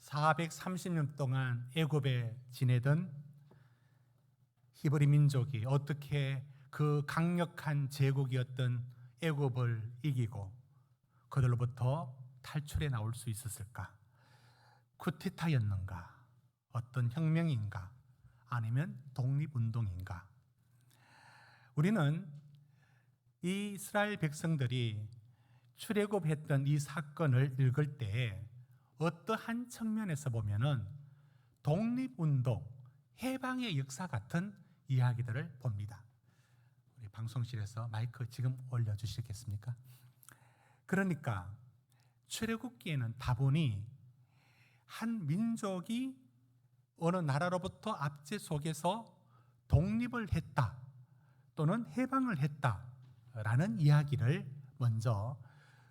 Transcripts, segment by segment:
430년 동안 애굽에 지내던 히브리 민족이 어떻게 그 강력한 제국이었던 애굽을 이기고 그들로부터 탈출해 나올 수 있었을까? 쿠데타였는가? 어떤 혁명인가? 아니면 독립운동인가? 우리는 이 이스라엘 백성들이 출애굽했던 이 사건을 읽을 때 어떠한 측면에서 보면은 독립운동, 해방의 역사 같은 이야기들을 봅니다. 우리 방송실에서 마이크 지금 올려주시겠습니까? 그러니까 출애굽기에는 다분히 한 민족이 어느 나라로부터 압제 속에서 독립을 했다 또는 해방을 했다라는 이야기를 먼저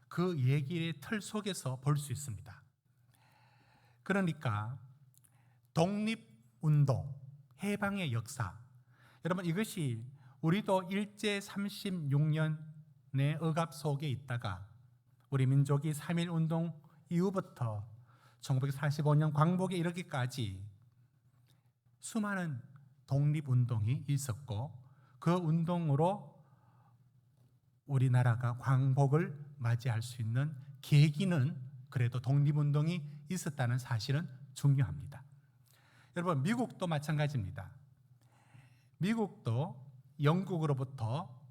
그 얘기의 틀 속에서 볼 수 있습니다. 그러니까 독립운동, 해방의 역사, 여러분 이것이 우리도 일제 36년의 억압 속에 있다가 우리 민족이 3.1운동 이후부터 1945년 광복에 이르기까지 수많은 독립운동이 있었고 그 운동으로 우리나라가 광복을 맞이할 수 있는 계기는 그래도 독립운동이 있었다는 사실은 중요합니다. 여러분 미국도 마찬가지입니다. 미국도 영국으로부터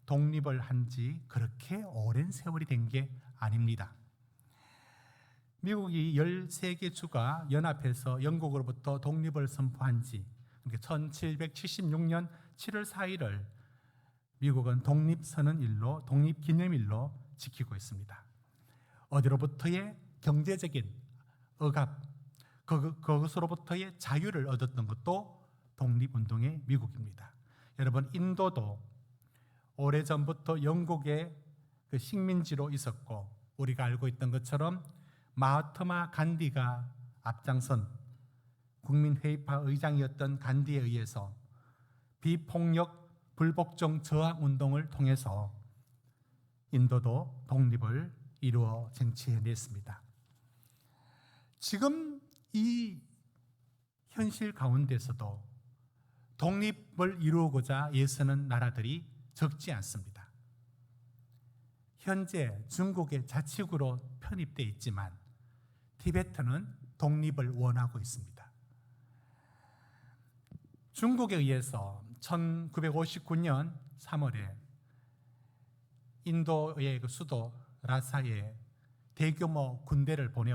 독립을 한 지 그렇게 오랜 세월이 된 게 아닙니다. 미국이 13개 주가 연합해서 영국으로부터 독립을 선포한 지 1776년 7월 4일을 미국은 독립선언일로, 독립기념일로 지키고 있습니다. 어디로부터의 경제적인 억압, 그것으로부터의 자유를 얻었던 것도 독립운동의 미국입니다. 여러분 인도도 오래전부터 영국의 그 식민지로 있었고 우리가 알고 있던 것처럼 마하트마 간디가 앞장선 국민회의파 의장이었던 간디에 의해서 비폭력 불복종 저항운동을 통해서 인도도 독립을 이루어 쟁취해냈습니다. 지금 이 현실 가운데서도 독립을 이루고자 애쓰는 나라들이 적지 않습니다. 현재 중국의 자치구로 편입되어 있지만 티베트는 독립을 원하고 있습니다. 중국에 의해서 1959년 3월에 인도의 그 수도 라사에 대규모 군대를 보내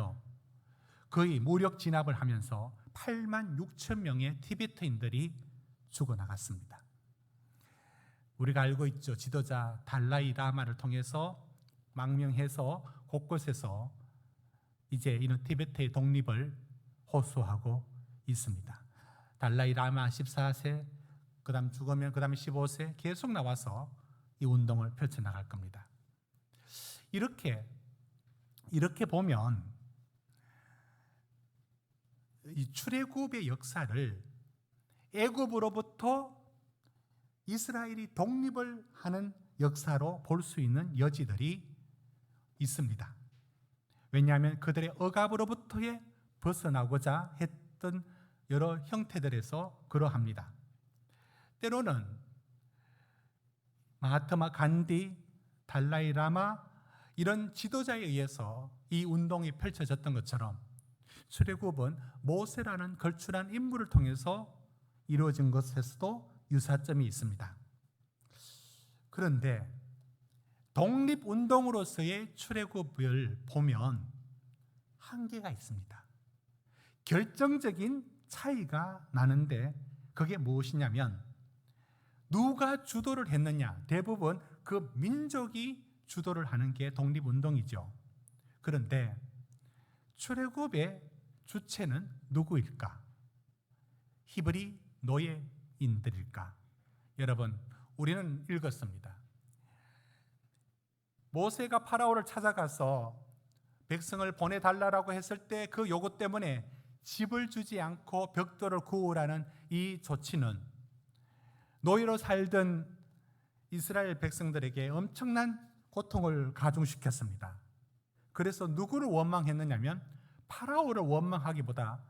거의 무력 진압을 하면서 8만 6천 명의 티베트인들이 죽어나갔습니다. 우리가 알고 있죠. 지도자 달라이 라마를 통해서 망명해서 곳곳에서 이제 이는 티베트의 독립을 호소하고 있습니다. 달라이 라마 14세, 그 다음 죽으면 그 다음에 15세 계속 나와서 이 운동을 펼쳐나갈 겁니다. 이렇게 보면 이 출애굽의 역사를 애굽으로부터 이스라엘이 독립을 하는 역사로 볼 수 있는 여지들이 있습니다. 왜냐하면 그들의 억압으로부터의 벗어나고자 했던 여러 형태들에서 그러합니다. 때로는 마하트마 간디, 달라이 라마 이런 지도자에 의해서 이 운동이 펼쳐졌던 것처럼 출애굽은 모세라는 걸출한 인물을 통해서 이루어진 것에서도 유사점이 있습니다. 그런데 독립운동으로서의 출애굽을 보면 한계가 있습니다. 결정적인 차이가 나는데 그게 무엇이냐면 누가 주도를 했느냐, 대부분 그 민족이 주도를 하는 게 독립운동이죠. 그런데 출애굽의 주체는 누구일까? 히브리 노예인들일까? 여러분, 우리는 읽었습니다. 모세가 파라오를 찾아가서 백성을 보내달라고 했을 때 그 요구 때문에 집을 주지 않고 벽돌을 구우라는 이 조치는 노예로 살던 이스라엘 백성들에게 엄청난 고통을 가중시켰습니다. 그래서 누구를 원망했느냐면 파라오를 원망하기보다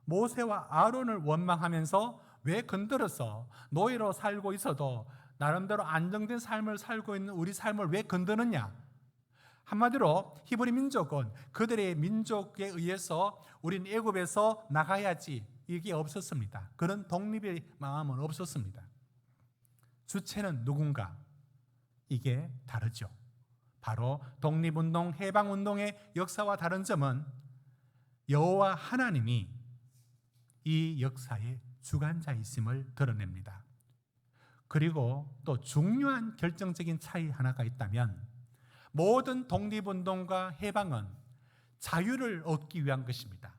모세와 아론을 원망하면서 왜 건드려서 노예로 살고 있어도 나름대로 안정된 삶을 살고 있는 우리 삶을 왜 건드느냐? 한마디로 히브리 민족은 그들의 민족에 의해서 우린 애굽에서 나가야지 이게 없었습니다. 그런 독립의 마음은 없었습니다. 주체는 누군가? 이게 다르죠. 바로 독립운동, 해방운동의 역사와 다른 점은 여호와 하나님이 이 역사의 주관자이심을 드러냅니다. 그리고 또 중요한 결정적인 차이 하나가 있다면 모든 독립운동과 해방은 자유를 얻기 위한 것입니다.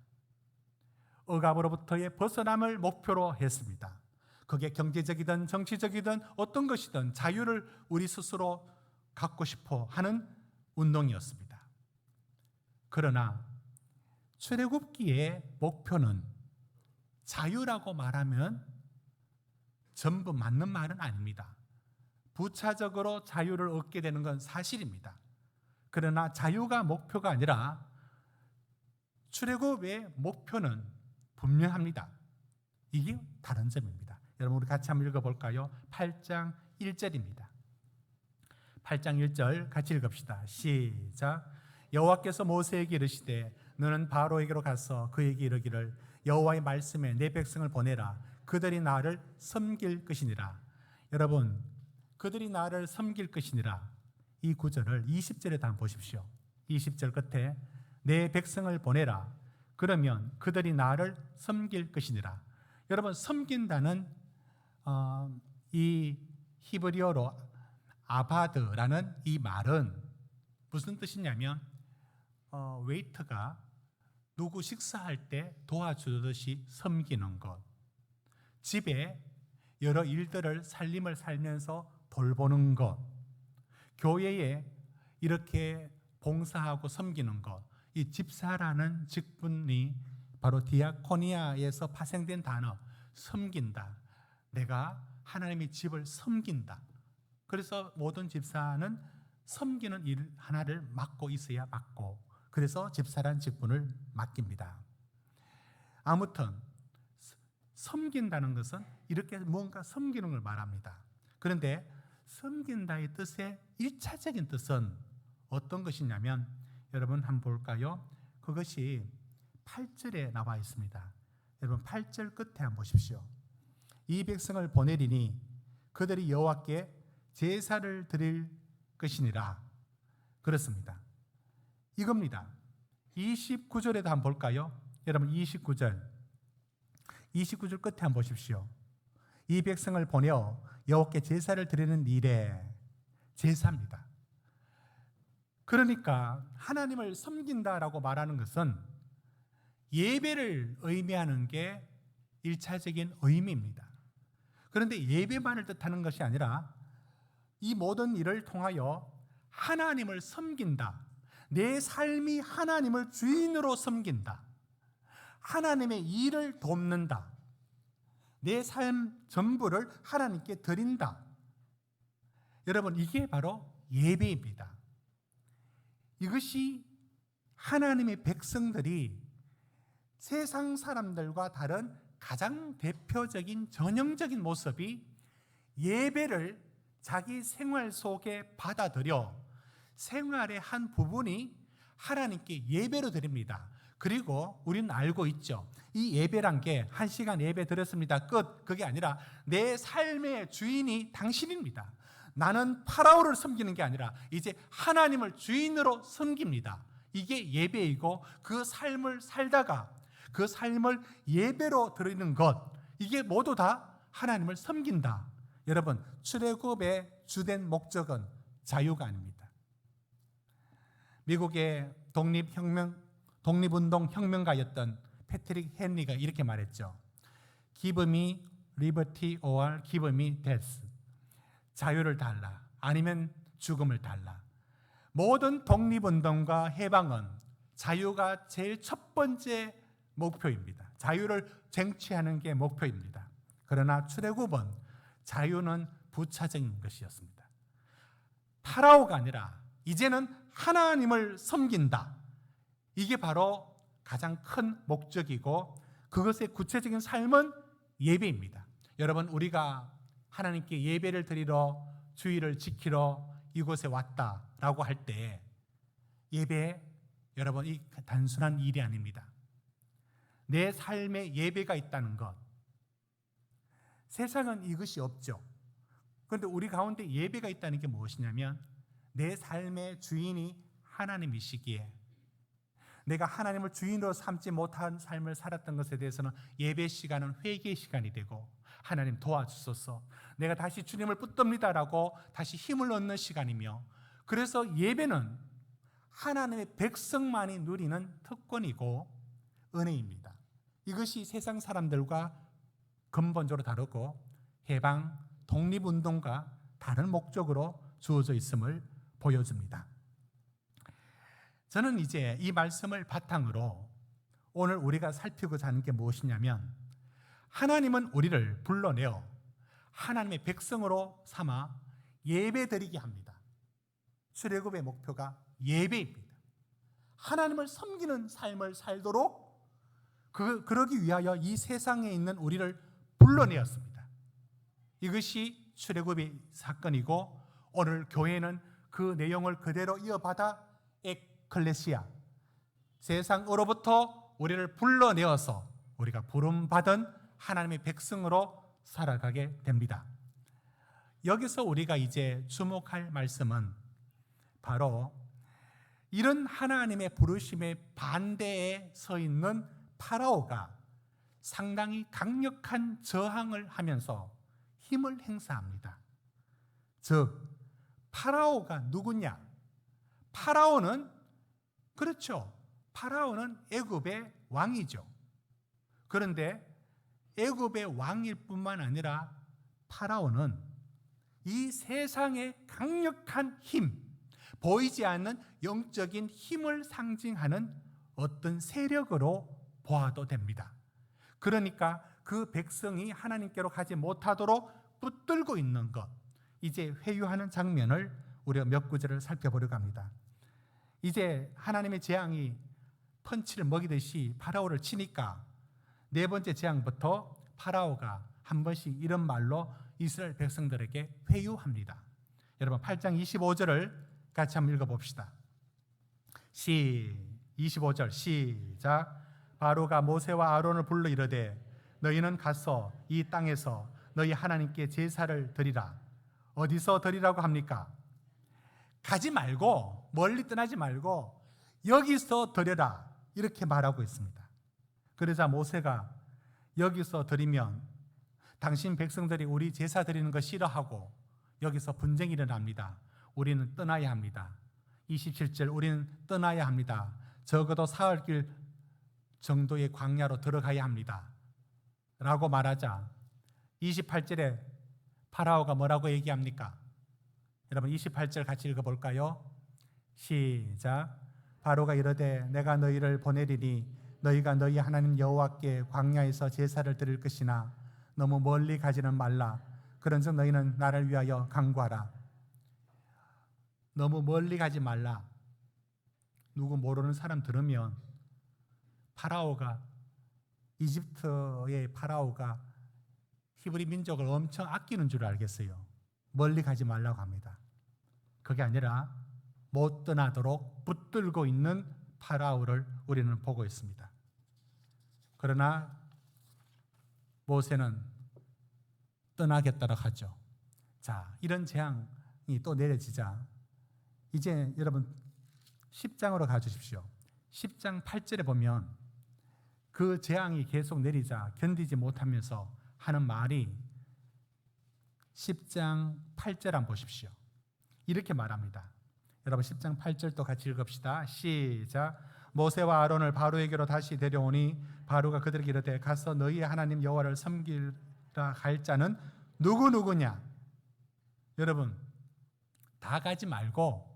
억압으로부터의 벗어남을 목표로 했습니다. 그게 경제적이든 정치적이든 어떤 것이든 자유를 우리 스스로 갖고 싶어 하는 운동이었습니다. 그러나 출애굽기의 목표는 자유라고 말하면 전부 맞는 말은 아닙니다. 부차적으로 자유를 얻게 되는 건 사실입니다. 그러나 자유가 목표가 아니라 출애굽의 목표는 분명합니다. 이게 다른 점입니다. 여러분 우리 같이 한번 읽어볼까요? 8장 1절입니다. 8장 1절 같이 읽읍시다. 시작. 여호와께서 모세에게 이르시되 너는 바로에게로 가서 그에게 이르기를 여호와의 말씀에 내 백성을 보내라. 그들이 나를 섬길 것이니라. 여러분 그들이 나를 섬길 것이니라. 이 구절을 20절에다 한번 보십시오. 20절 끝에 내 백성을 보내라. 그러면 그들이 나를 섬길 것이니라. 여러분 섬긴다는 이 히브리어로 아바드라는 이 말은 무슨 뜻이냐면 웨이터가 누구 식사할 때 도와주듯이 섬기는 것, 집에 여러 일들을 살림을 살면서 돌보는 것, 교회에 이렇게 봉사하고 섬기는 것, 이 집사라는 직분이 바로 디아코니아에서 파생된 단어, 섬긴다. 내가 하나님의 집을 섬긴다. 그래서 모든 집사는 섬기는 일 하나를 맡고 있어야 맡고, 그래서 집사라는 직분을 맡깁니다. 아무튼 섬긴다는 것은 이렇게 무언가 섬기는 걸 말합니다. 그런데 섬긴다의 뜻의 1차적인 뜻은 어떤 것이냐면 여러분 한번 볼까요? 그것이 8절에 나와 있습니다. 여러분 8절 끝에 한번 보십시오. 이 백성을 보내리니 그들이 여호와께 제사를 드릴 것이니라. 그렇습니다. 이겁니다. 29절에도 한번 볼까요? 여러분 29절 끝에 한번 보십시오. 이 백성을 보내어 여호와께 제사를 드리는 일에, 제사입니다. 그러니까 하나님을 섬긴다라고 말하는 것은 예배를 의미하는 게 1차적인 의미입니다. 그런데 예배만을 뜻하는 것이 아니라 이 모든 일을 통하여 하나님을 섬긴다. 내 삶이 하나님을 주인으로 섬긴다. 하나님의 일을 돕는다. 내 삶 전부를 하나님께 드린다. 여러분 이게 바로 예배입니다. 이것이 하나님의 백성들이 세상 사람들과 다른 가장 대표적인 전형적인 모습이 예배를 자기 생활 속에 받아들여 생활의 한 부분이 하나님께 예배로 드립니다. 그리고 우리는 알고 있죠. 이 예배란 게 1시간 예배 드렸습니다. 끝. 그게 아니라 내 삶의 주인이 당신입니다. 나는 파라오를 섬기는 게 아니라 이제 하나님을 주인으로 섬깁니다. 이게 예배이고 그 삶을 살다가 그 삶을 예배로 드리는 것, 이게 모두 다 하나님을 섬긴다. 여러분 출애굽의 주된 목적은 자유가 아닙니다. 미국의 독립운동 혁명가였던 패트릭 헨리가 이렇게 말했죠. Give me liberty or give me death. 자유를 달라, 아니면 죽음을 달라. 모든 독립운동과 해방은 자유가 제일 첫 번째 목표입니다. 자유를 쟁취하는 게 목표입니다. 그러나 출애굽은 자유는 부차적인 것이었습니다. 파라오가 아니라 이제는 하나님을 섬긴다. 이게 바로 가장 큰 목적이고 그것의 구체적인 삶은 예배입니다. 여러분, 우리가 하나님께 예배를 드리러 주일을 지키러 이곳에 왔다라고 할 때 예배, 여러분, 이 단순한 일이 아닙니다. 내 삶에 예배가 있다는 것, 세상은 이것이 없죠. 그런데 우리 가운데 예배가 있다는 게 무엇이냐면 내 삶의 주인이 하나님이시기에 내가 하나님을 주인으로 삼지 못한 삶을 살았던 것에 대해서는 예배 시간은 회개 시간이 되고 하나님 도와주소서, 내가 다시 주님을 붙듭니다라고 다시 힘을 얻는 시간이며, 그래서 예배는 하나님의 백성만이 누리는 특권이고 은혜입니다. 이것이 세상 사람들과 근본적으로 다르고 해방, 독립운동과 다른 목적으로 주어져 있음을 보여줍니다. 저는 이제 이 말씀을 바탕으로 오늘 우리가 살피고자 하는 게 무엇이냐면 하나님은 우리를 불러내어 하나님의 백성으로 삼아 예배드리게 합니다. 출애굽의 목표가 예배입니다. 하나님을 섬기는 삶을 살도록 그러기 위하여 이 세상에 있는 우리를 불러내었습니다. 이것이 출애굽의 사건이고 오늘 교회는 그 내용을 그대로 이어받아 에클레시아, 세상으로부터 우리를 불러내어서 우리가 부름받은 하나님의 백성으로 살아가게 됩니다. 여기서 우리가 이제 주목할 말씀은 바로 이런 하나님의 부르심의 반대에 서 있는 파라오가 상당히 강력한 저항을 하면서 힘을 행사합니다. 즉 파라오가 누구냐? 파라오는, 그렇죠, 파라오는 애굽의 왕이죠. 그런데 애굽의 왕일 뿐만 아니라 파라오는 이 세상의 강력한 힘, 보이지 않는 영적인 힘을 상징하는 어떤 세력으로 보아도 됩니다. 그러니까 그 백성이 하나님께로 가지 못하도록 붙들고 있는 것, 이제 회유하는 장면을 우리가 몇 구절을 살펴보려고 합니다. 이제 하나님의 재앙이 펀치를 먹이듯이 파라오를 치니까 네 번째 재앙부터 파라오가 한 번씩 이런 말로 이스라엘 백성들에게 회유합니다. 여러분 8장 25절을 같이 한번 읽어봅시다. 25절 시작. 바로가 모세와 아론을 불러 이르되 너희는 가서 이 땅에서 너희 하나님께 제사를 드리라. 어디서 드리라고 합니까? 가지 말고, 멀리 떠나지 말고 여기서 드려라, 이렇게 말하고 있습니다. 그러자 모세가 여기서 드리면 당신 백성들이 우리 제사 드리는 거 싫어하고 여기서 분쟁이 일어납니다. 우리는 떠나야 합니다. 27절 우리는 떠나야 합니다. 적어도 사흘길 정도의 광야로 들어가야 합니다 라고 말하자 28절에 파라오가 뭐라고 얘기합니까? 여러분 28절 같이 읽어볼까요? 시작. 바로가 이르되 내가 너희를 보내리니 너희가 너희 하나님 여호와께 광야에서 제사를 드릴 것이나 너무 멀리 가지는 말라. 그런즉 너희는 나를 위하여 간구하라. 너무 멀리 가지 말라. 누구 모르는 사람 들으면 파라오가, 이집트의 파라오가 히브리 민족을 엄청 아끼는 줄 알겠어요. 멀리 가지 말라고 합니다. 그게 아니라 못 떠나도록 붙들고 있는 파라오를 우리는 보고 있습니다. 그러나 모세는 떠나겠다고 하죠. 자, 이런 재앙이 또 내려지자 이제 여러분 10장으로 가주십시오. 10장 8절에 보면 그 재앙이 계속 내리자 견디지 못하면서 하는 말이 10장 8절 한번 보십시오. 이렇게 말합니다. 여러분 10장 8절도 같이 읽읍시다. 시작. 모세와 아론을 바로에게로 다시 데려오니 바로가 그들에게 이르되 가서 너희의 하나님 여호와를 섬기라 할 자는 누구냐? 여러분 다 가지 말고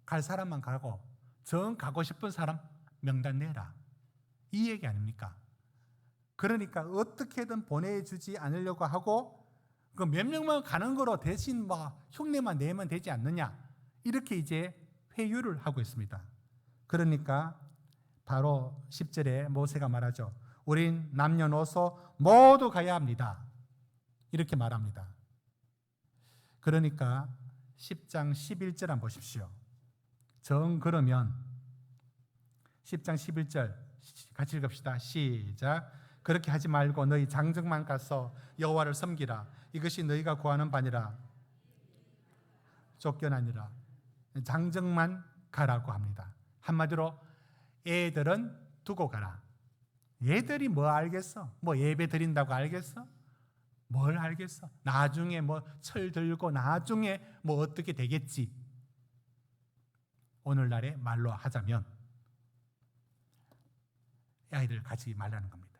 갈 사람만 가고 정 가고 싶은 사람 명단 내라, 이 얘기 아닙니까? 그러니까 어떻게든 보내주지 않으려고 하고 그 몇 명만 가는 거로 대신 흉내만 내면 되지 않느냐, 이렇게 이제 회유를 하고 있습니다. 그러니까 바로 10절에 모세가 말하죠. 우린 남녀노소 모두 가야 합니다. 이렇게 말합니다. 그러니까 10장 11절 한번 보십시오. 정 그러면 10장 11절 같이 읽읍시다. 시작. 그렇게 하지 말고 너희 장정만 가서 여호와를 섬기라. 이것이 너희가 구하는 바니라. 쫓겨나니라. 장정만 가라고 합니다. 한마디로 애들은 두고 가라. 얘들이 뭐 알겠어? 뭐 예배 드린다고 알겠어? 뭘 알겠어? 나중에 뭐 철 들고 나중에 뭐 어떻게 되겠지. 오늘날의 말로 하자면 아이들 가지 말라는 겁니다.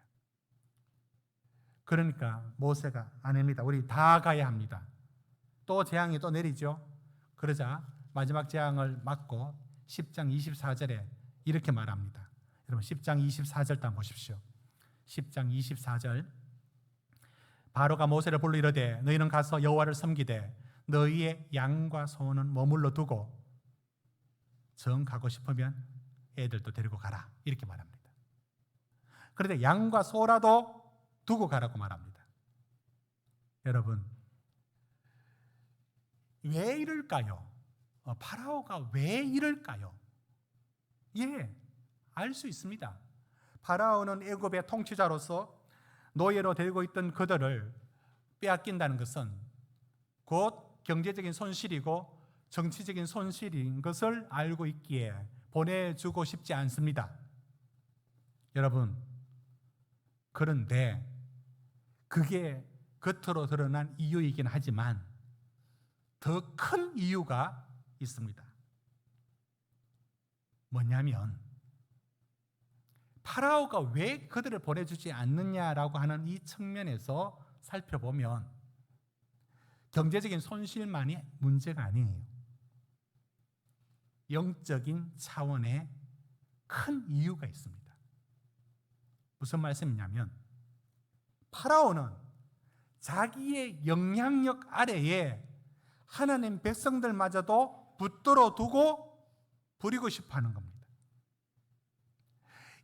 그러니까 모세가 아닙니다. 우리 다 가야 합니다. 또 재앙이 또 내리죠. 그러자 마지막 재앙을 맞고 10장 24절에 이렇게 말합니다. 여러분 10장 24절 한번 보십시오. 10장 24절 바로가 모세를 불러 이르되 너희는 가서 여호와를 섬기되 너희의 양과 소는 머물러 두고 정 가고 싶으면 애들도 데리고 가라. 이렇게 말합니다. 그런데 양과 소라도 두고 가라고 말합니다. 여러분 왜 이럴까요? 파라오가 왜 이럴까요? 예, 알 수 있습니다. 파라오는 애굽의 통치자로서 노예로 데리고 있던 그들을 빼앗긴다는 것은 곧 경제적인 손실이고 정치적인 손실인 것을 알고 있기에 보내주고 싶지 않습니다. 여러분, 그런데 그게 겉으로 드러난 이유이긴 하지만 더 큰 이유가 있습니다. 뭐냐면 파라오가 왜 그들을 보내주지 않느냐라고 하는 이 측면에서 살펴보면 경제적인 손실만이 문제가 아니에요. 영적인 차원의 큰 이유가 있습니다. 무슨 말씀이냐면 파라오는 자기의 영향력 아래에 하나님 백성들마저도 붙들어 두고 부리고 싶어 하는 겁니다.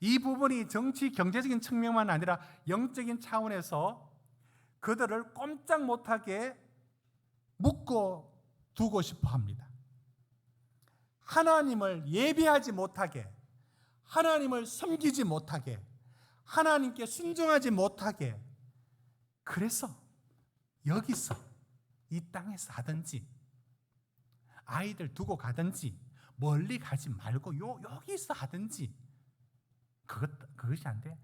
이 부분이 정치, 경제적인 측면만 아니라 영적인 차원에서 그들을 꼼짝 못하게 묶어 두고 싶어 합니다. 하나님을 예배하지 못하게, 하나님을 섬기지 못하게, 하나님께 순종하지 못하게. 그래서 여기서 이 땅에서 하든지 아이들 두고 가든지 멀리 가지 말고 여기서 하든지 그것이 안 돼.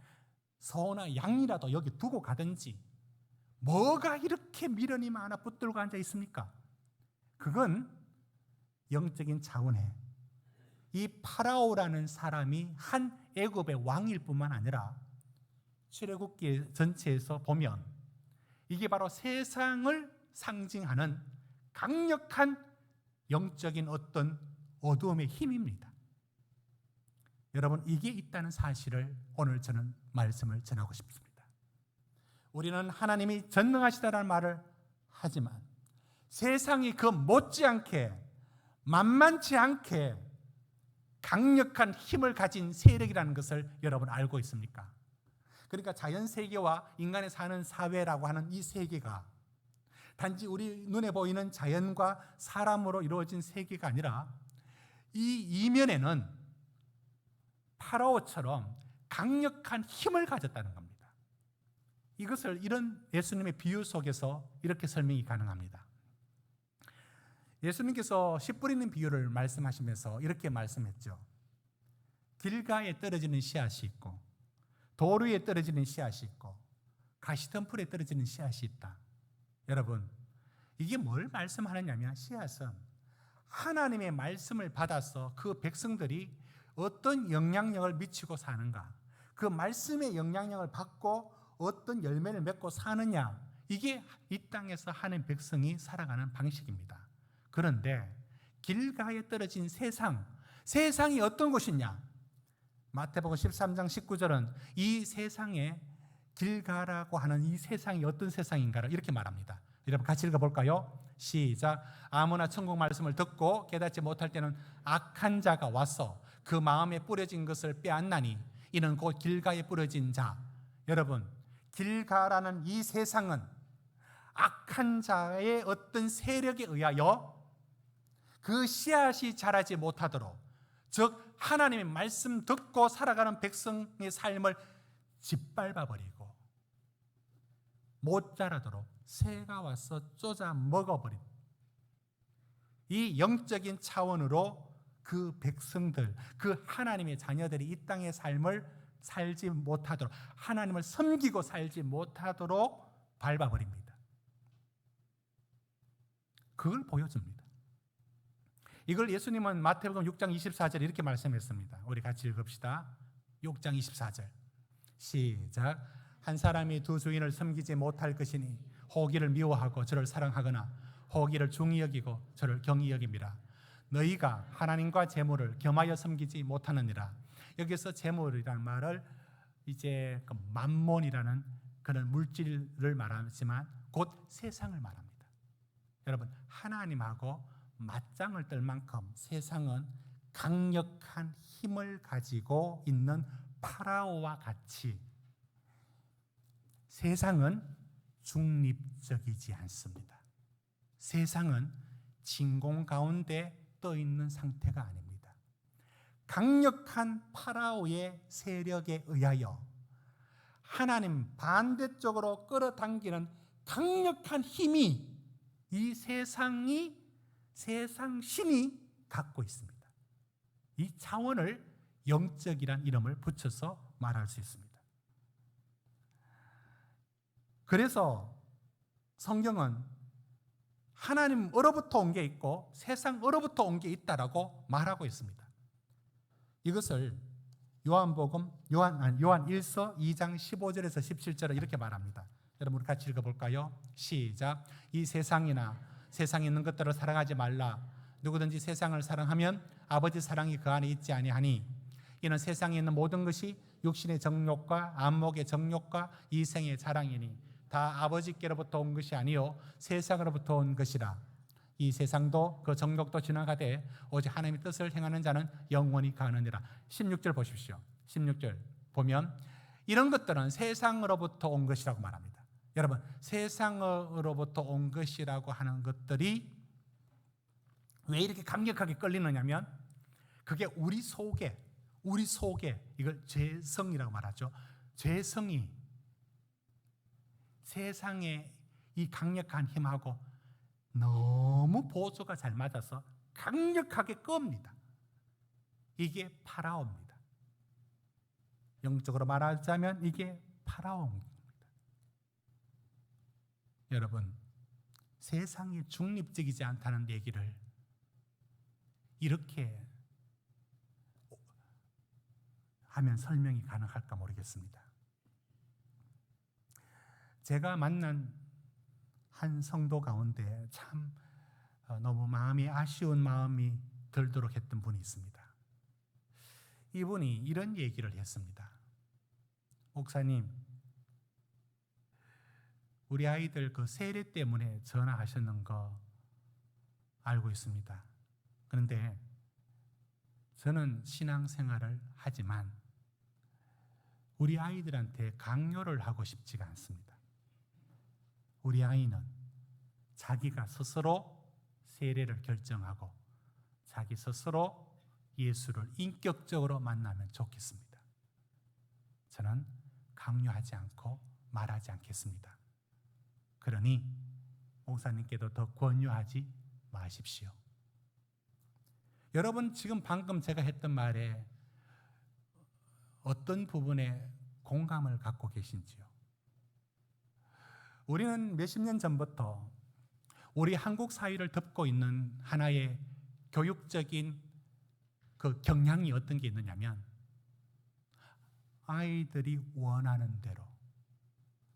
소나 양이라도 여기 두고 가든지 뭐가 이렇게 미련이 많아 붙들고 앉아 있습니까? 그건 영적인 차원에 이 파라오라는 사람이 한 애굽의 왕일 뿐만 아니라 출애굽기 전체에서 보면 이게 바로 세상을 상징하는 강력한 영적인 어떤 어두움의 힘입니다. 여러분, 이게 있다는 사실을 오늘 저는 말씀을 전하고 싶습니다. 우리는 하나님이 전능하시다라는 말을 하지만 세상이 그 못지않게 만만치 않게 강력한 힘을 가진 세력이라는 것을 여러분 알고 있습니까? 그러니까 자연세계와 인간의 사는 사회라고 하는 이 세계가 단지 우리 눈에 보이는 자연과 사람으로 이루어진 세계가 아니라 이 이면에는 파라오처럼 강력한 힘을 가졌다는 겁니다. 이것을 이런 예수님의 비유 속에서 이렇게 설명이 가능합니다. 예수님께서 씨 뿌리는 비유를 말씀하시면서 이렇게 말씀했죠. 길가에 떨어지는 씨앗이 있고 돌 위에 떨어지는 씨앗이 있고 가시덤불에 떨어지는 씨앗이 있다. 여러분, 이게 뭘 말씀하느냐면 씨앗은 하나님의 말씀을 받아서 그 백성들이 어떤 영향력을 미치고 사는가, 그 말씀의 영향력을 받고 어떤 열매를 맺고 사느냐, 이게 이 땅에서 하나님 백성이 살아가는 방식입니다. 그런데 길가에 떨어진 세상이 어떤 곳이냐? 마태복음 13장 19절은 이 세상에 길가라고 하는 이 세상이 어떤 세상인가를 이렇게 말합니다. 여러분 같이 읽어볼까요? 시작. 아무나 천국 말씀을 듣고 깨닫지 못할 때는 악한 자가 와서 그 마음에 뿌려진 것을 빼앗나니 이는 곧 길가에 뿌려진 자. 여러분, 길가라는 이 세상은 악한 자의 어떤 세력에 의하여 그 씨앗이 자라지 못하도록, 즉 하나님의 말씀 듣고 살아가는 백성의 삶을 짓밟아버리고 못 자라도록 새가 와서 쫓아 먹어버린, 이 영적인 차원으로 그 백성들, 그 하나님의 자녀들이 이 땅의 삶을 살지 못하도록, 하나님을 섬기고 살지 못하도록 밟아버립니다. 그걸 보여줍니다. 이걸 예수님은 마태복음 6장 24절에 이렇게 말씀했습니다. 우리 같이 읽읍시다. 6장 24절 시작. 한 사람이 두 주인을 섬기지 못할 것이니 호기를 미워하고 저를 사랑하거나 호기를 중히 여기고 저를 경히 여깁니다. 너희가 하나님과 재물을 겸하여 섬기지 못하느니라. 여기서 재물이라는 말을 이제 그 만몬이라는 그런 물질을 말하지만 곧 세상을 말합니다. 여러분, 하나님하고 맞짱을 뜰 만큼 세상은 강력한 힘을 가지고 있는 파라오와 같이 세상은 중립적이지 않습니다. 세상은 진공 가운데 떠 있는 상태가 아닙니다. 강력한 파라오의 세력에 의하여 하나님 반대쪽으로 끌어당기는 강력한 힘이 이 세상 신이 갖고 있습니다. 이 차원을 영적이란 이름을 붙여서 말할 수 있습니다. 그래서 성경은 하나님으로부터 온 게 있고 세상으로부터 온 게 있다라고 말하고 있습니다. 이것을 요한 1서 2장 15절에서 17절에 이렇게 말합니다. 여러분, 우리 같이 읽어볼까요? 시작. 이 세상에 있는 것들을 사랑하지 말라. 누구든지 세상을 사랑하면 아버지 사랑이 그 안에 있지 아니하니 이는 세상에 있는 모든 것이 육신의 정욕과 안목의 정욕과 이생의 자랑이니 다 아버지께로부터 온 것이 아니요 세상으로부터 온 것이라. 이 세상도 그 정욕도 지나가되 오직 하나님의 뜻을 행하는 자는 영원히 가느니라. 16절 보십시오. 16절 보면 이런 것들은 세상으로부터 온 것이라고 말합니다. 여러분, 세상으로부터 온 것이라고 하는 것들이 왜 이렇게 강력하게 끌리느냐면 그게 우리 속에 이걸 죄성이라고 말하죠. 죄성이 세상의 이 강력한 힘하고 너무 보조가 잘 맞아서 강력하게 끕니다. 이게 파라오입니다. 영적으로 말하자면 이게 파라오입니다. 여러분, 세상이 중립적이지 않다는 얘기를 이렇게 하면 설명이 가능할까 모르겠습니다. 제가 만난 한 성도 가운데 참 너무 마음이 아쉬운 마음이 들도록 했던 분이 있습니다. 이분이 이런 얘기를 했습니다. 목사님, 우리 아이들 그 세례 때문에 전화하셨는 거 알고 있습니다. 그런데 저는 신앙생활을 하지만 우리 아이들한테 강요를 하고 싶지가 않습니다. 우리 아이는 자기가 스스로 세례를 결정하고 자기 스스로 예수를 인격적으로 만나면 좋겠습니다. 저는 강요하지 않고 말하지 않겠습니다. 그러니 목사님께도 더 권유하지 마십시오. 여러분, 지금 방금 제가 했던 말에 어떤 부분에 공감을 갖고 계신지요? 우리는 몇십 년 전부터 우리 한국 사회를 덮고 있는 하나의 교육적인 그 경향이 어떤 게 있느냐면 아이들이 원하는 대로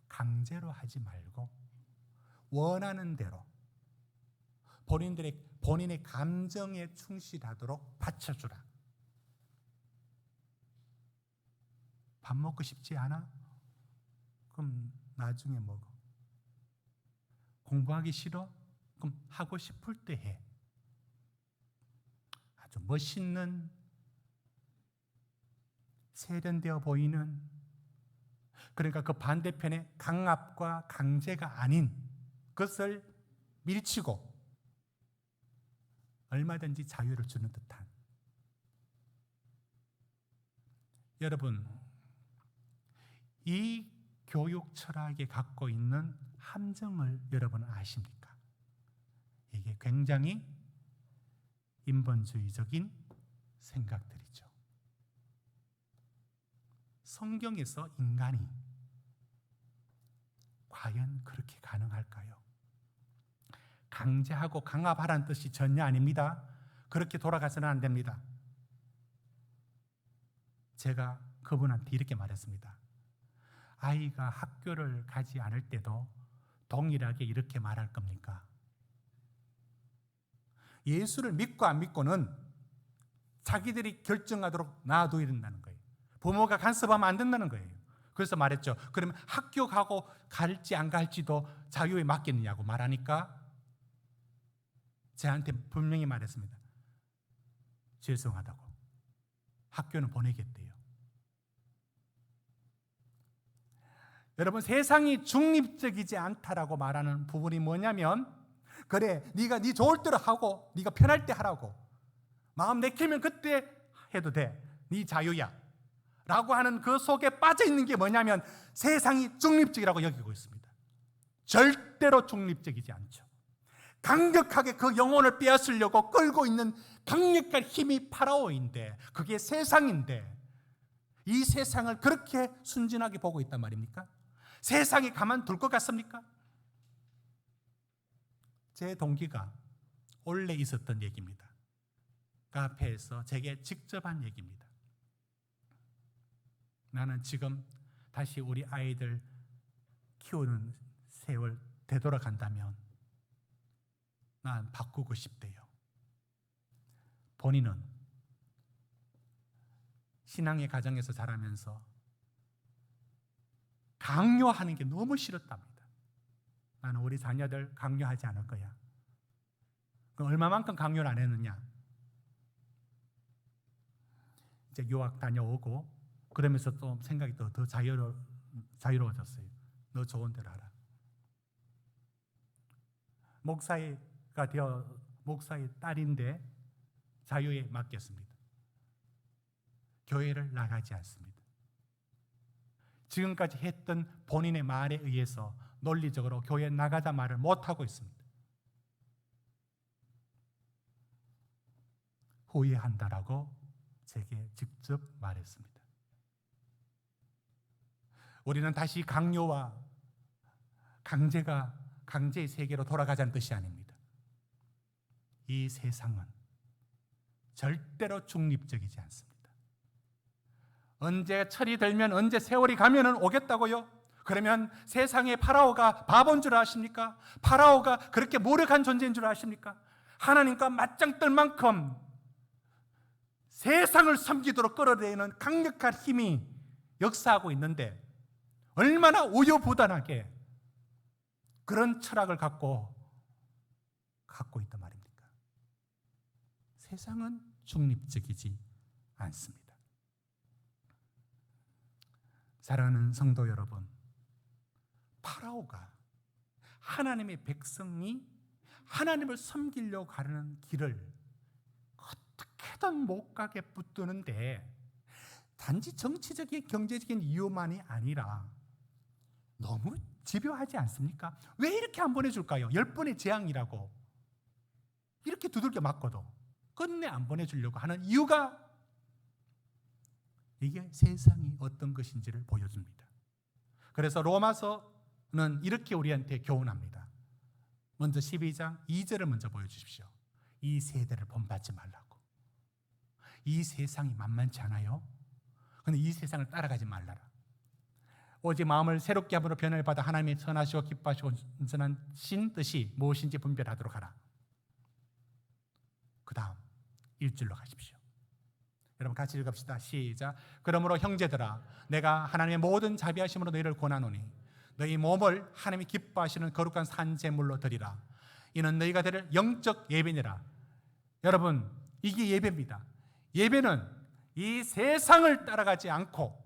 강제로 하지 말고 원하는 대로 본인의 감정에 충실하도록 받쳐주라. 밥 먹고 싶지 않아? 그럼 나중에 먹어. 공부하기 싫어? 그럼 하고 싶을 때 해. 아주 멋있는 세련되어 보이는, 그러니까 그 반대편에 강압과 강제가 아닌 것을 밀치고 얼마든지 자유를 주는 듯한. 여러분, 이 교육 철학이 갖고 있는 함정을 여러분 아십니까? 이게 굉장히 인본주의적인 생각들이죠. 성경에서 인간이 과연 그렇게 가능할까요? 강제하고 강압하라는 뜻이 전혀 아닙니다. 그렇게 돌아가서는 안 됩니다. 제가 그분한테 이렇게 말했습니다. 아이가 학교를 가지 않을 때도 동일하게 이렇게 말할 겁니까? 예수를 믿고 안 믿고는 자기들이 결정하도록 놔둬야 된다는 거예요. 부모가 간섭하면 안 된다는 거예요. 그래서 말했죠. 그러면 학교 가고 갈지 안 갈지도 자유에 맡겼느냐고 말하니까 저한테 분명히 말했습니다. 죄송하다고. 학교는 보내겠대요. 여러분, 세상이 중립적이지 않다라고 말하는 부분이 뭐냐면, 그래, 네가 네 좋을 대로 하고 네가 편할 때 하라고, 마음 내키면 그때 해도 돼, 네 자유야 라고 하는 그 속에 빠져 있는 게 뭐냐면 세상이 중립적이라고 여기고 있습니다. 절대로 중립적이지 않죠. 강력하게 그 영혼을 빼앗으려고 끌고 있는 강력한 힘이 파라오인데, 그게 세상인데, 이 세상을 그렇게 순진하게 보고 있단 말입니까? 세상이 가만둘 것 같습니까? 제 동기가 원래 있었던 얘기입니다. 카페에서 제게 직접 한 얘기입니다. 나는 지금 다시 우리 아이들 키우는 세월 되돌아간다면 난 바꾸고 싶대요. 본인은 신앙의 가정에서 자라면서 강요하는 게 너무 싫었답니다. 나는 우리 자녀들 강요하지 않을 거야. 그럼 얼마만큼 강요를 안 했느냐? 이제 유학 다녀오고 그러면서 또 생각이 더 자유로워졌어요. 너 좋은 대로 하라. 목사가 되어 목사의 딸인데 자유에 맡겼습니다. 교회를 나가지 않습니다. 지금까지 했던 본인의 말에 의해서 논리적으로 교회에 나가자 말을 못하고 있습니다. 후회한다라고 제게 직접 말했습니다. 우리는 다시 강요와 강제의 세계로 돌아가자는 뜻이 아닙니다. 이 세상은 절대로 중립적이지 않습니다. 언제 철이 들면, 언제 세월이 가면은 오겠다고요? 그러면 세상의 파라오가 바본 줄 아십니까? 파라오가 그렇게 무력한 존재인 줄 아십니까? 하나님과 맞짱 뜰 만큼 세상을 섬기도록 끌어내는 강력한 힘이 역사하고 있는데 얼마나 우유부단하게 그런 철학을 갖고 있단 말입니까? 세상은 중립적이지 않습니다. 사랑하는 성도 여러분, 파라오가 하나님의 백성이 하나님을 섬기려고 가는 길을 어떻게든 못 가게 붙드는데, 단지 정치적인 경제적인 이유만이 아니라 너무 집요하지 않습니까? 왜 이렇게 안 보내줄까요? 10번의 재앙이라고 이렇게 두들겨 맞고도 끝내 안 보내주려고 하는 이유가, 이게 세상이 어떤 것인지를 보여줍니다. 그래서 로마서는 이렇게 우리한테 교훈합니다. 먼저 12장 2절을 먼저 보여주십시오. 이 세대를 본받지 말라고. 이 세상이 만만치 않아요. 그런데 이 세상을 따라가지 말라라. 오직 마음을 새롭게 함으로 변화를 받아 하나님의 선하시고 기뻐하시고 온전하신 뜻이 무엇인지 분별하도록 하라. 그 다음 1절로 가십시오. 여러분 같이 읽읍시다. 시작. 그러므로 형제들아, 내가 하나님의 모든 자비하심으로 너희를 권하노니 너희 몸을 하나님이 기뻐하시는 거룩한 산제물로 드리라. 이는 너희가 드릴 영적 예배니라. 여러분, 이게 예배입니다. 예배는 이 세상을 따라가지 않고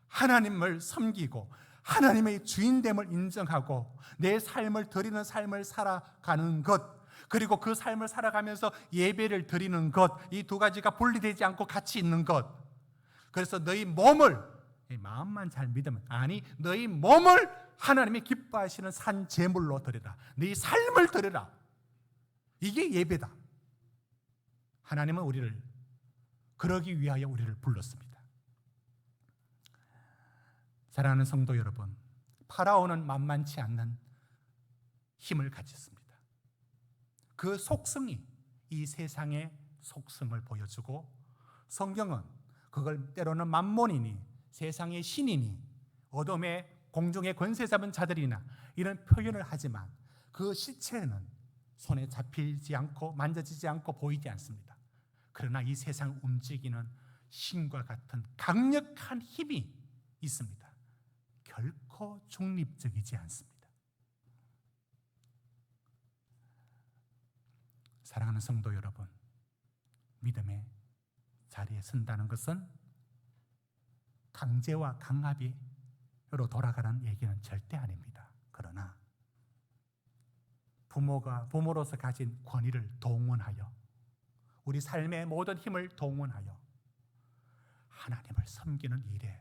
하나님을 섬기고 하나님의 주인됨을 인정하고 내 삶을 드리는 삶을 살아가는 것, 그리고 그 삶을 살아가면서 예배를 드리는 것, 이 두 가지가 분리되지 않고 같이 있는 것. 그래서 너희 몸을, 마음만 잘 믿으면, 아니 너희 몸을 하나님이 기뻐하시는 산 제물로 드려라. 네 삶을 드려라. 이게 예배다. 하나님은 우리를 그러기 위하여 우리를 불렀습니다. 사랑하는 성도 여러분, 파라오는 만만치 않는 힘을 가졌습니다. 그 속성이 이 세상의 속성을 보여주고, 성경은 그걸 때로는 만몬이니 세상의 신이니 어둠의 공중의 권세 잡은 자들이나 이런 표현을 하지만 그 실체는 손에 잡히지 않고 만져지지 않고 보이지 않습니다. 그러나 이 세상 움직이는 신과 같은 강력한 힘이 있습니다. 결코 중립적이지 않습니다. 사랑하는 성도 여러분, 믿음의 자리에 선다는 것은 강제와 강압으로 돌아가는 얘기는 절대 아닙니다. 그러나 부모로서 가진 권위를 동원하여 우리 삶의 모든 힘을 동원하여 하나님을 섬기는 일에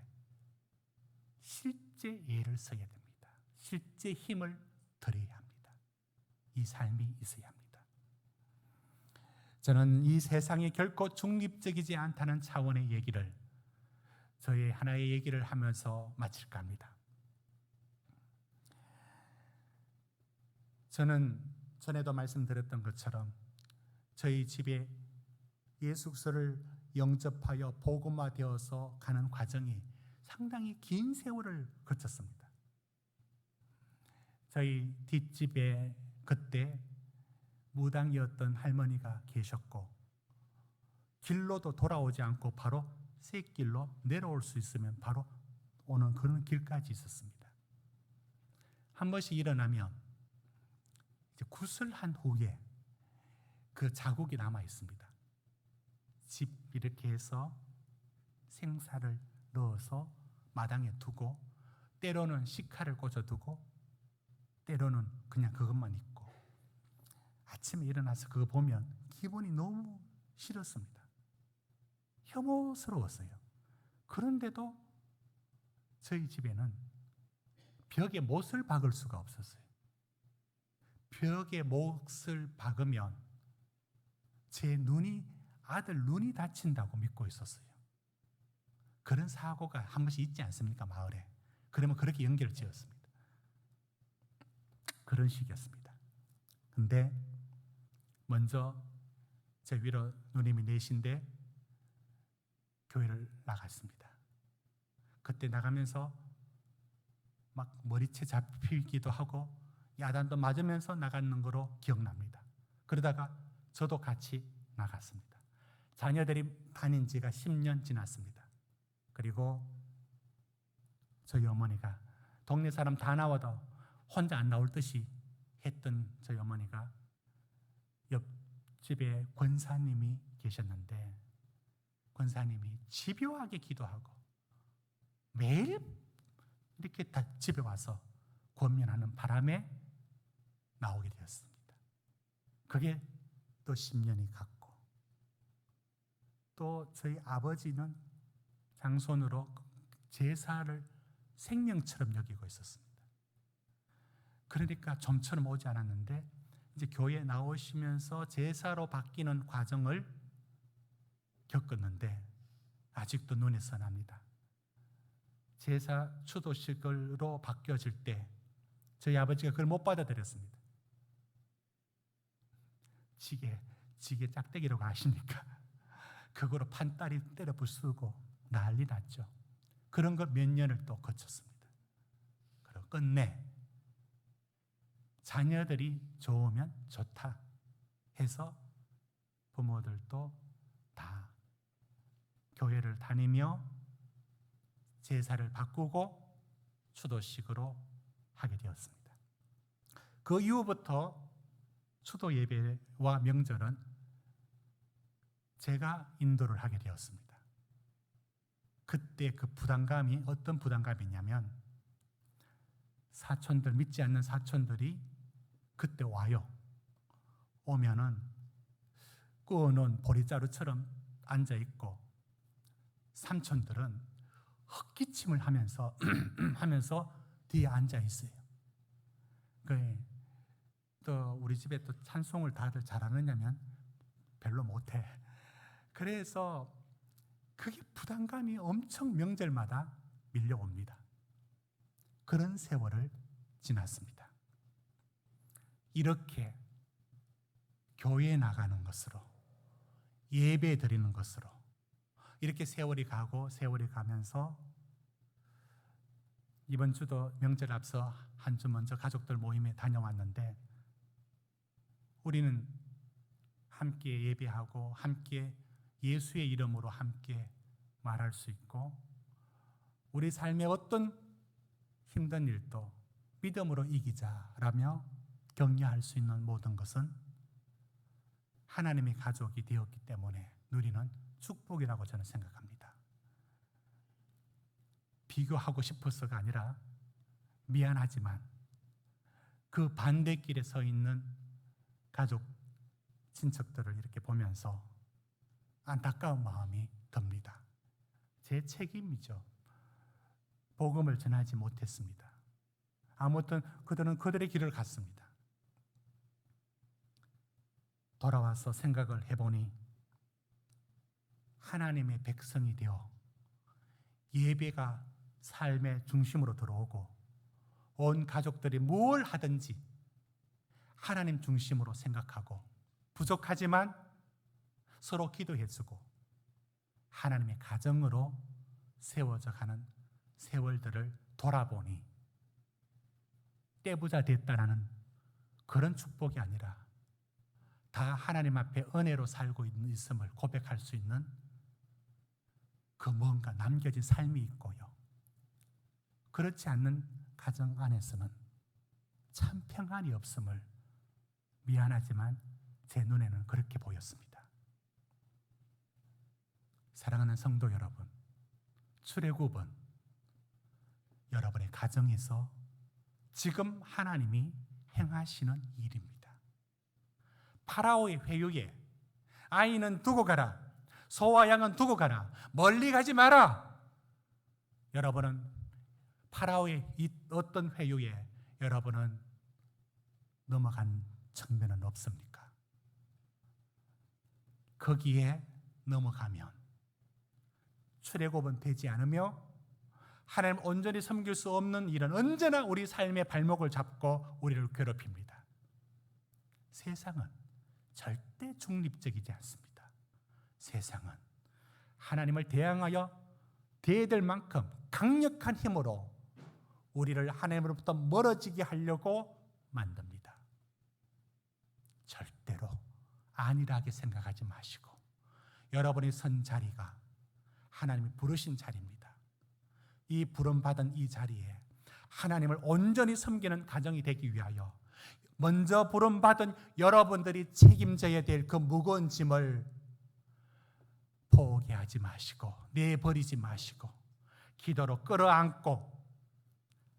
실제 예를 써야 됩니다. 실제 힘을 드려야 합니다. 이 삶이 있어야 합니다. 저는 이 세상이 결코 중립적이지 않다는 차원의 얘기를, 저의 하나의 얘기를 하면서 마칠까 합니다. 저는 전에도 말씀드렸던 것처럼 저희 집에 예수를 영접하여 복음화되어서 가는 과정이 상당히 긴 세월을 거쳤습니다. 저희 뒷집에 그때 무당이었던 할머니가 계셨고, 길로도 돌아오지 않고 바로 쇳길로 내려올 수 있으면 바로 오는 그런 길까지 있었습니다. 한 번씩 일어나면 이제 구슬한 후에 그 자국이 남아 있습니다. 집 이렇게 해서 생사를 넣어서 마당에 두고, 때로는 식칼을 꽂아두고, 때로는 그냥 그것만 있고, 아침에 일어나서 그거 보면 기분이 너무 싫었습니다. 혐오스러웠어요. 그런데도 저희 집에는 벽에 못을 박을 수가 없었어요. 벽에 못을 박으면 제 눈이, 아들 눈이 다친다고 믿고 있었어요. 그런 사고가 한 번씩 있지 않습니까, 마을에? 그러면 그렇게 연결을 지었습니다. 그런 식이었습니다. 근데 먼저 제 위로 누님이 내신데 교회를 나갔습니다. 그때 나가면서 막 머리채 잡히기도 하고 야단도 맞으면서 나가는 거로 기억납니다. 그러다가 저도 같이 나갔습니다. 자녀들이 다닌 지가 10년 지났습니다. 그리고 저희 어머니가 동네 사람 다 나와도 혼자 안 나올 듯이 했던 저희 어머니가 옆집에 권사님이 계셨는데, 권사님이 집요하게 기도하고 매일 이렇게 다 집에 와서 권면하는 바람에 나오게 되었습니다. 그게 또 10년이 갔고, 또 저희 아버지는 장손으로 제사를 생명처럼 여기고 있었습니다. 그러니까 좀처럼 오지 않았는데 이제 교회에 나오시면서 제사로 바뀌는 과정을 겪었는데 아직도 눈에 선합니다. 제사 추도식으로 바뀌어질 때 저희 아버지가 그걸 못 받아들였습니다. 지게 짝대기라고 아십니까? 그거로 판다리 때려 부수고 난리 났죠. 그런 걸 몇 년을 또 거쳤습니다. 그리고 끝내 자녀들이 좋으면 좋다 해서 부모들도 다 교회를 다니며 제사를 바꾸고 추도식으로 하게 되었습니다. 그 이후부터 추도 예배와 명절은 제가 인도를 하게 되었습니다. 그때 그 부담감이 어떤 부담감이냐면 사촌들, 믿지 않는 사촌들이 그때 와요. 오면은 구워놓은 보리자루처럼 앉아있고 삼촌들은 헛기침을 하면서 뒤에 앉아있어요. 또 우리 집에 또 찬송을 다들 잘하느냐면 별로 못해. 그래서 그게 부담감이 엄청 명절마다 밀려옵니다. 그런 세월을 지났습니다. 이렇게 교회에 나가는 것으로, 예배 드리는 것으로 이렇게 세월이 가고 세월이 가면서 이번 주도 명절 앞서 한 주 먼저 가족들 모임에 다녀왔는데 우리는 함께 예배하고 함께 예수의 이름으로 함께 말할 수 있고 우리 삶의 어떤 힘든 일도 믿음으로 이기자라며 격려할 수 있는 모든 것은 하나님의 가족이 되었기 때문에 누리는 축복이라고 저는 생각합니다. 비교하고 싶어서가 아니라 미안하지만 그 반대길에 서 있는 가족, 친척들을 이렇게 보면서 안타까운 마음이 듭니다. 제 책임이죠. 복음을 전하지 못했습니다. 아무튼 그들은 그들의 길을 갔습니다. 돌아와서 생각을 해보니 하나님의 백성이 되어 예배가 삶의 중심으로 들어오고 온 가족들이 뭘 하든지 하나님 중심으로 생각하고 부족하지만 서로 기도해주고 하나님의 가정으로 세워져 가는 세월들을 돌아보니 떼부자 됐다라는 그런 축복이 아니라 다 하나님 앞에 은혜로 살고 있음을 고백할 수 있는 그 뭔가 남겨진 삶이 있고요. 그렇지 않는 가정 안에서는 참 평안이 없음을 미안하지만 제 눈에는 그렇게 보였습니다. 사랑하는 성도 여러분, 출애굽은 여러분의 가정에서 지금 하나님이 행하시는 일입니다. 파라오의 회유에 아이는 두고 가라, 소와 양은 두고 가라, 멀리 가지 마라. 여러분은 파라오의 이 어떤 회유에 여러분은 넘어간 측면은 없습니까? 거기에 넘어가면 출애굽은 되지 않으며 하나님 온전히 섬길 수 없는 일은 언제나 우리 삶의 발목을 잡고 우리를 괴롭힙니다. 세상은 절대 중립적이지 않습니다. 세상은 하나님을 대항하여 대될 만큼 강력한 힘으로 우리를 하나님으로부터 멀어지게 하려고 만듭니다. 절대로 안일하게 생각하지 마시고 여러분의 선 자리가 하나님이 부르신 자리입니다. 이 부름받은 이 자리에 하나님을 온전히 섬기는 가정이 되기 위하여 먼저 부름받은 여러분들이 책임져야 될 그 무거운 짐을 포기하지 마시고 내버리지 마시고 기도로 끌어안고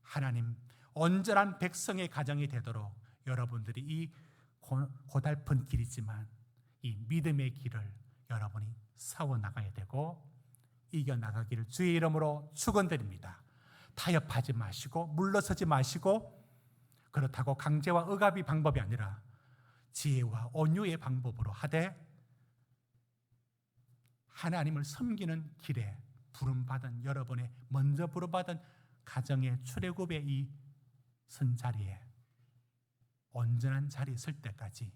하나님 온전한 백성의 가정이 되도록 여러분들이 이 고달픈 길이지만 이 믿음의 길을 여러분이 싸워나가야 되고 이겨나가기를 주의 이름으로 축원드립니다. 타협하지 마시고 물러서지 마시고 그렇다고 강제와 억압이 방법이 아니라 지혜와 온유의 방법으로 하되 하나님을 섬기는 길에 부름받은 여러분의 먼저 부름받은 가정의 출애굽의 이 선자리에 온전한 자리에 설 때까지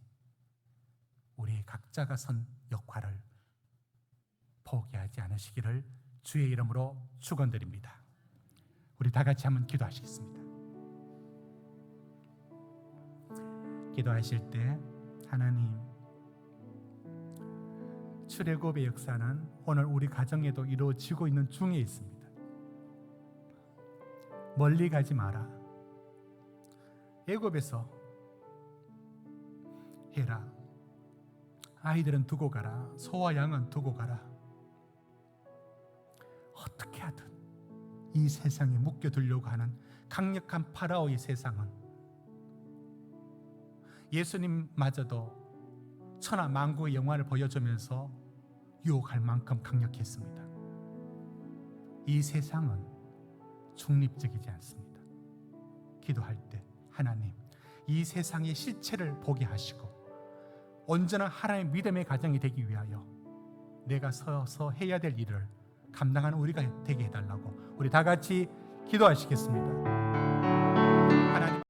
우리 각자가 선 역할을 포기하지 않으시기를 주의 이름으로 축원드립니다. 우리 다 같이 한번 기도하시겠습니다. 기도하실 때 하나님, 출애굽의 역사는 오늘 우리 가정에도 이루어지고 있는 중에 있습니다. 멀리 가지 마라. 애굽에서 해라. 아이들은 두고 가라. 소와 양은 두고 가라. 어떻게 이 세상에 묶여두려고 하는 강력한 파라오의 세상은 예수님마저도 천하 만국의 영화를 보여주면서 유혹할 만큼 강력했습니다. 이 세상은 중립적이지 않습니다. 기도할 때 하나님, 이 세상의 실체를 보게 하시고 온전한 하나님의 믿음의 가정이 되기 위하여 내가 서서 해야 될 일을 감당하는 우리가 되게 해달라고 우리 다 같이 기도하시겠습니다. 하나님.